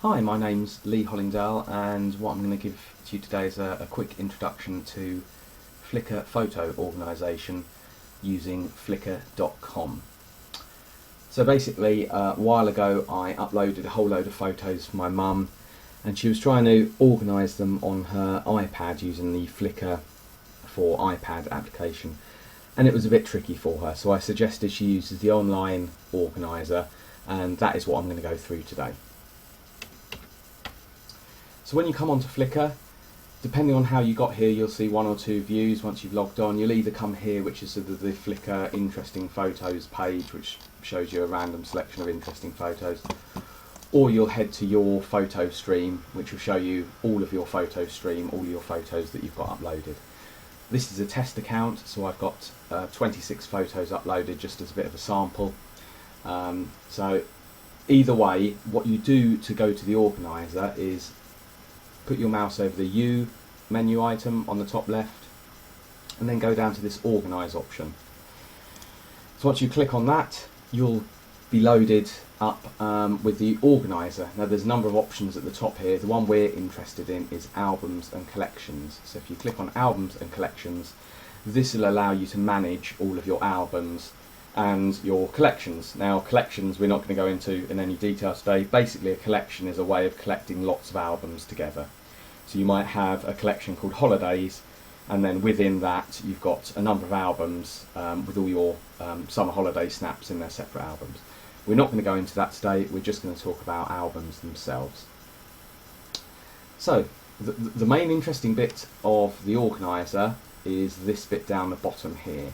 Hi, my name's Lee Hollingdale, and what I'm going to give to you today is a quick introduction to Flickr photo organisation using Flickr.com. So basically, a while ago I uploaded a whole load of photos for my mum, and she was trying to organise them on her iPad using the Flickr for iPad application, and it was a bit tricky for her, so I suggested she uses the online organiser, and that is what I'm going to go through today. So when you come onto Flickr, depending on how you got here, you'll see one or two views once you've logged on. You'll either come here, which is sort of the Flickr interesting photos page, which shows you a random selection of interesting photos, or you'll head to your photo stream, which will show you all of your photo stream, all your photos that you've got uploaded. This is a test account, so I've got 26 photos uploaded just as a bit of a sample. So either way, what you do to go to the organiser is put your mouse over the U menu item on the top left and then go down to this Organise option. So once you click on that, you'll be loaded up with the organiser. Now there's a number of options at the top here. The one we're interested in is albums and collections. So if you click on albums and collections, this will allow you to manage all of your albums and your collections. Now collections we're not going to go into in any detail today. Basically a collection is a way of collecting lots of albums together. So you might have a collection called Holidays, and then within that you've got a number of albums with all your summer holiday snaps in their separate albums. We're not going to go into that today, we're just going to talk about albums themselves. So the main interesting bit of the organiser is this bit down the bottom here.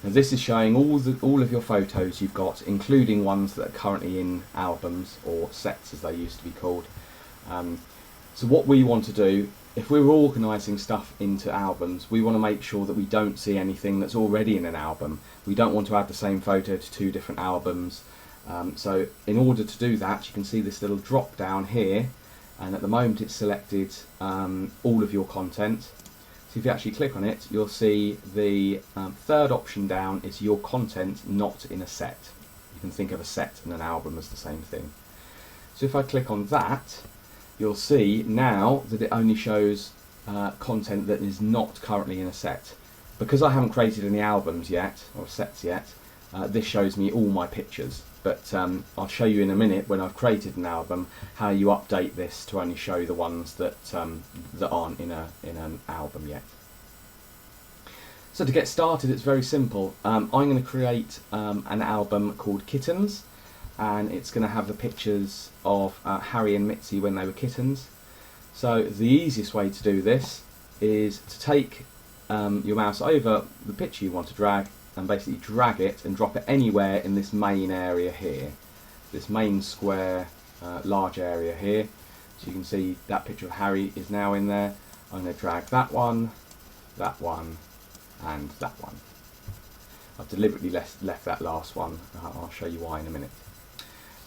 Now this is showing all of your photos you've got, including ones that are currently in albums, or sets as they used to be called. So what we want to do, if we're organising stuff into albums, we want to make sure that we don't see anything that's already in an album. We don't want to add the same photo to two different albums. So in order to do that, you can see this little drop down here, and at the moment it's selected all of your content. So if you actually click on it, you'll see the third option down is your content not in a set. You can think of a set and an album as the same thing. So if I click on that, you'll see now that it only shows content that is not currently in a set. Because I haven't created any albums yet, or sets yet, this shows me all my pictures. But I'll show you in a minute, when I've created an album, how you update this to only show the ones that that aren't in an album yet. So to get started, it's very simple. I'm going to create an album called Kittens, and it's going to have the pictures of Harry and Mitzi when they were kittens. So the easiest way to do this is to take your mouse over the picture you want to drag, and basically drag it and drop it anywhere in this main area here, this main square large area here. So you can see that picture of Harry is now in there. I'm going to drag that one, and that one. I've deliberately left that last one. I'll show you why in a minute.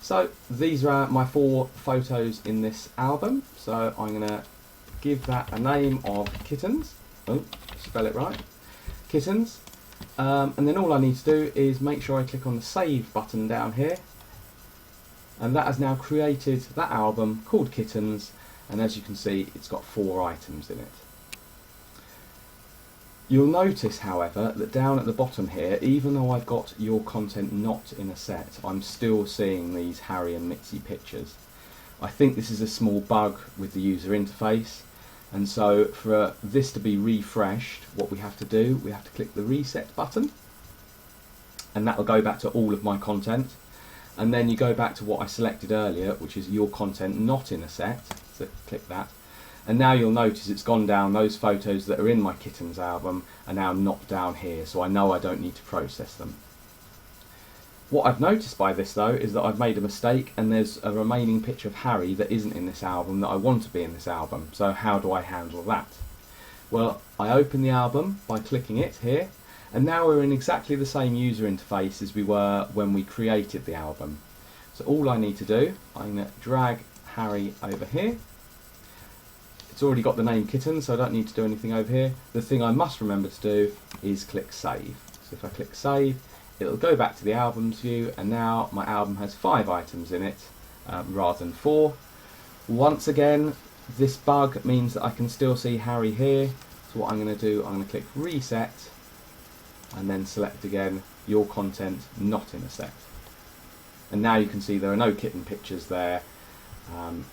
So these are my 4 photos in this album. So I'm going to give that a name of Kittens. Oh, spell it right. Kittens. And then all I need to do is make sure I click on the Save button down here, and that has now created that album called Kittens, and as you can see it's got 4 items in it. You'll notice however that down at the bottom here, even though I've got your content not in a set, I'm still seeing these Harry and Mitzi pictures. I think this is a small bug with the user interface. And so for this to be refreshed, what we have to do, we have to click the reset button, and that will go back to all of my content. And then you go back to what I selected earlier, which is your content not in a set. So click that. And now you'll notice it's gone down. Those photos that are in my Kittens album are now not down here, so I know I don't need to process them. What I've noticed by this though is that I've made a mistake, and there's a remaining picture of Harry that isn't in this album that I want to be in this album. So how do I handle that? Well, I open the album by clicking it here, and now we're in exactly the same user interface as we were when we created the album. So all I need to do, I'm going to drag Harry over here. It's already got the name Kittens, so I don't need to do anything over here. The thing I must remember to do is click Save. So if I click Save, it'll go back to the albums view, and now my album has 5 items in it rather than 4. Once again, this bug means that I can still see Harry here. So what I'm going to do, I'm going to click reset and then select again your content not in a set. And now you can see there are no kitten pictures there,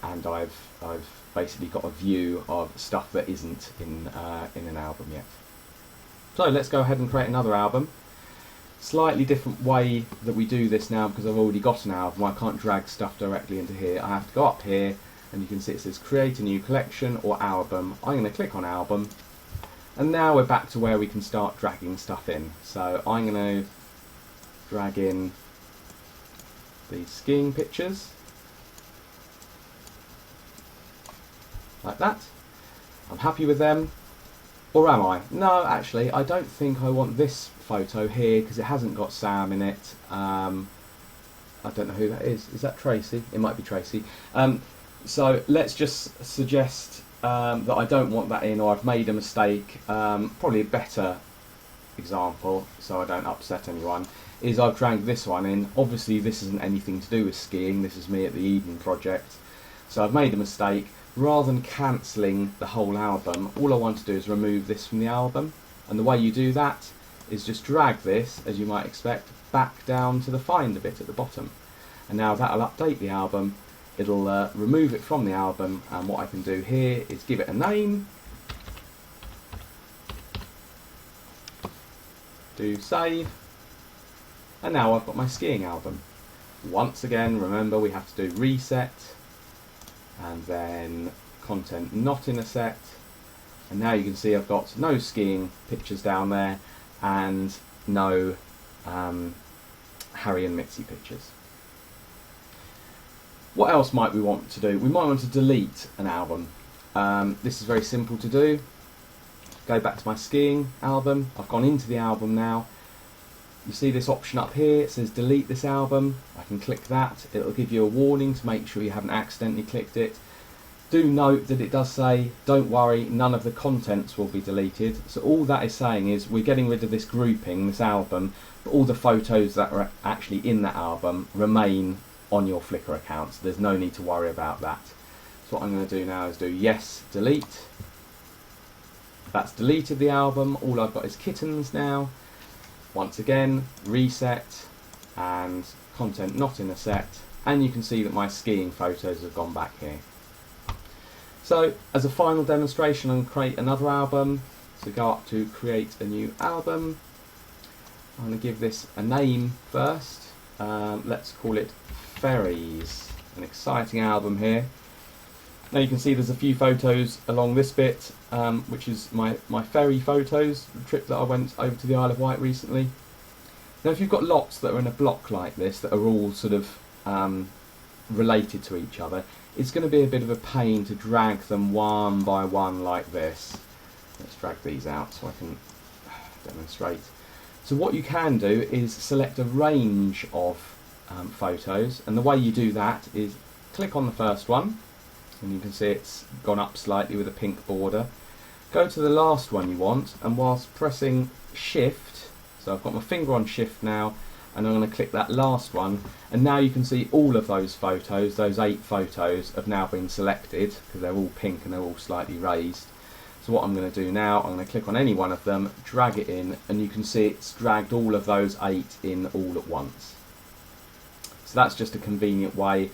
and I've basically got a view of stuff that isn't in an album yet. So let's go ahead and create another album. Slightly different way that we do this now, because I've already got an album. I can't drag stuff directly into here. I have to go up here, and you can see it says create a new collection or album. I'm going to click on album, and now we're back to where we can start dragging stuff in. So I'm going to drag in these skiing pictures like that. I'm happy with them. Or am I? No, actually, I don't think I want this photo here because it hasn't got Sam in it. I don't know who that is. Is that Tracy? It might be Tracy. So let's just suggest that I don't want that in, or I've made a mistake. Probably a better example, so I don't upset anyone, is I've dragged this one in. Obviously, this isn't anything to do with skiing. This is me at the Eden project. So I've made a mistake. Rather than cancelling the whole album, all I want to do is remove this from the album. And the way you do that is just drag this, as you might expect, back down to the Finder bit at the bottom. And now that'll update the album. It'll remove it from the album, and what I can do here is give it a name. Do save. And now I've got my skiing album. Once again, remember we have to do reset, and then content not in a set, and now you can see I've got no skiing pictures down there and no Harry and Mitzi pictures. What else might we want to do? We might want to delete an album. This is very simple to do. Go back to my skiing album. I've gone into the album now. You see this option up here, it says delete this album. I can click that. It'll give you a warning to make sure you haven't accidentally clicked it. Do note that it does say, don't worry, none of the contents will be deleted. So all that is saying is we're getting rid of this grouping, this album, but all the photos that are actually in that album remain on your Flickr account. So there's no need to worry about that. So what I'm going to do now is do yes, delete. That's deleted the album. All I've got is kittens now. Once again, reset and content not in a set, and you can see that my skiing photos have gone back here. So as a final demonstration, I'm going to create another album. So go up to create a new album. I'm going to give this a name first. Let's call it Ferries. An exciting album here. Now you can see there's a few photos along this bit, which is my ferry photos, the trip that I went over to the Isle of Wight recently. Now if you've got lots that are in a block like this, that are all sort of related to each other, it's going to be a bit of a pain to drag them one by one like this. Let's drag these out so I can demonstrate. So what you can do is select a range of photos, and the way you do that is click on the first one, and you can see it's gone up slightly with a pink border. Go to the last one you want, and whilst pressing shift, so I've got my finger on shift now, and I'm going to click that last one, and now you can see all of those photos, those 8 photos, have now been selected because they're all pink and they're all slightly raised. So what I'm going to do now, I'm going to click on any one of them, drag it in, and you can see it's dragged all of those 8 in all at once. So that's just a convenient way.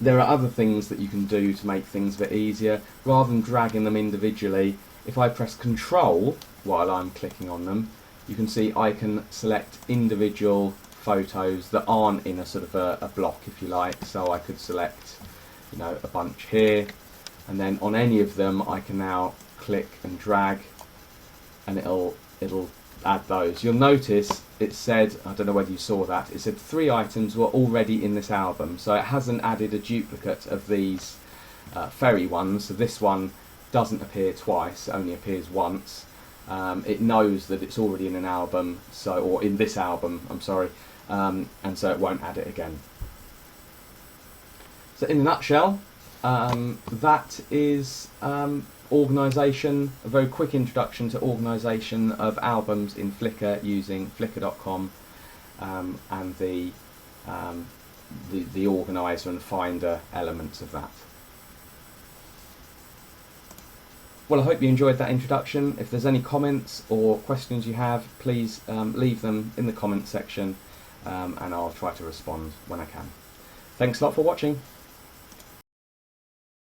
There are other things that you can do to make things a bit easier. Rather than dragging them individually, if I press Control while I'm clicking on them, you can see I can select individual photos that aren't in a sort of a block, if you like. So I could select, you know, a bunch here, and then on any of them I can now click and drag, and it'll add those. You'll notice it said, I don't know whether you saw that, it said 3 items were already in this album, so it hasn't added a duplicate of these ferry ones. So this one doesn't appear twice, it only appears once. It knows that it's already in an album, so, or in this album, I'm sorry, and so it won't add it again. So in a nutshell, that is organisation, a very quick introduction to organisation of albums in Flickr using Flickr.com and the organiser and finder elements of that. Well, I hope you enjoyed that introduction. If there's any comments or questions you have, please leave them in the comments section, and I'll try to respond when I can. Thanks a lot for watching.